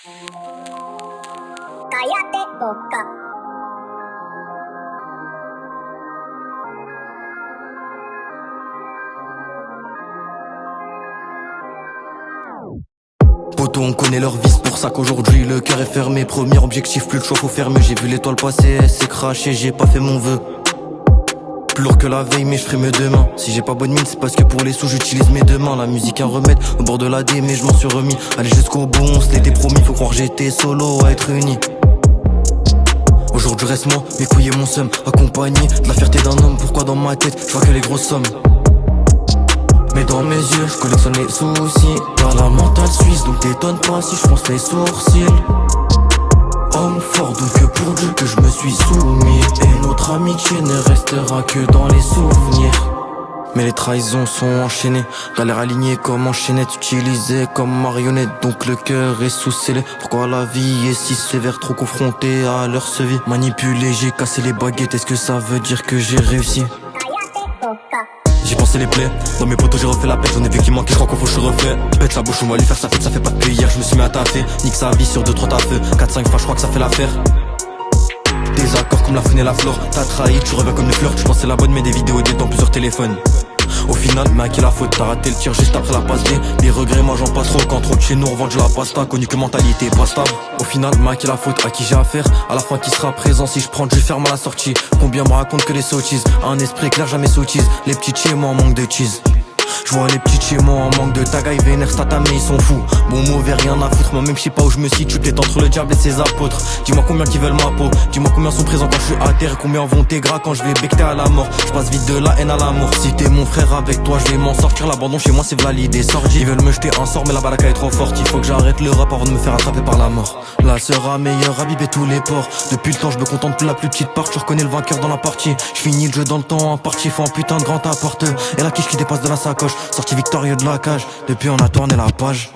Cállate boca. Poto, on connaît leur vice, pour ça qu'aujourd'hui le cœur est fermé. Premier objectif, plus le choix, faut fermer. J'ai vu l'étoile passer, elle s'est crachée, j'ai pas fait mon vœu. Plus lourd que la veille, mais je ferai mieux demain. Si j'ai pas bonne mine, c'est parce que pour les sous j'utilise mes deux mains. La musique un remède, au bord de la D, mais je m'en suis remis. Allez jusqu'au bout, on se l'était promis. Faut croire j'étais solo à être uni. Aujourd'hui reste moi, mes couilles et mon seum. Accompagné de la fierté d'un homme. Pourquoi dans ma tête, je vois que les grosses sommes. Mais dans mes yeux, je collectionne les soucis. T'as la mentale suisse, donc t'étonne pas si je fronce les sourcils. Homme fort, donc pour Dieu que je me suis soumis. Et notre amitié ne restera que dans les souvenirs. Mais les trahisons sont enchaînées, galère alignée comme enchaînette, utilisée comme marionnette, donc le cœur est sous scellé. Pourquoi la vie est si sévère, trop confronté à leur vie. Manipulé, j'ai cassé les baguettes, est-ce que ça veut dire que j'ai réussi? Cállate boca. J'ai pensé les plaies, dans mes potos j'ai refait la pète. J'en ai vu qui manque, je crois qu'on faut que je refais. Pète la bouche, on va lui faire sa fête, ça fait pas depuis hier. Je me suis mis à taffer, nique sa vie sur 2-3 tafeux. 4-5 fois je crois que ça fait l'affaire. Des accords comme la faune et la flore. T'as trahi, tu reviens comme une fleur. Tu pensais la bonne mais des vidéos étaient dans plusieurs téléphones. Au final, mais à qui la faute? T'as raté le tir juste après la passe D. Des regrets, moi j'en passe trop. Quand trop de chez nous revendent de la pasta. Connu que mentalité pas stable. Au final, mais à qui la faute? À qui j'ai affaire? À la fin qui sera présent si je prends du ferme à la sortie. Combien me racontent que les sottises? Un esprit clair jamais sottise. Les petits chez moi en manque de cheese. Je vois les petits chez moi en manque de tagaille, vénère, statamé, ils sont fous. Bon mauvais, rien à foutre, moi-même je sais pas où je me situe. T'es entre le diable et ses apôtres. Dis-moi combien qui veulent ma peau. Dis-moi combien sont présents quand je suis à terre. Et combien vont tes gras quand je vais becter à la mort. Je passe vite de la haine à l'amour. Si t'es mon frère avec toi, je vais m'en sortir. L'abandon chez moi c'est v'là l'idée sordide. Ils veulent me jeter un sort mais la baraka est trop forte. Il faut que j'arrête le rap avant de me faire attraper par la mort. La sera meilleure, Habib tous les ports. Depuis le temps je me contente plus la plus petite part. Tu reconnais le vainqueur dans la partie. Je finis le jeu dans le temps en partie. Faut un putain de grand apporteur. Et la quiche qui dépasse de la sacoche. Sorti victorieux de la cage. Depuis on a tourné la page.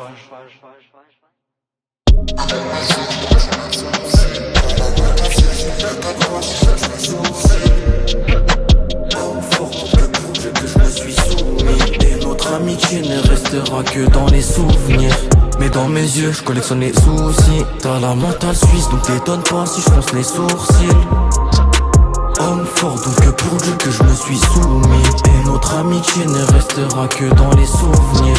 Et notre amitié ne restera que dans les souvenirs. Mais dans mes yeux, je collectionne les soucis. T'as la mentale suisse, donc t'étonne pas si je fronce les sourcils. Homme fort, donc pour Dieu que je me suis soumis. Et notre amitié ne restera que dans les souvenirs.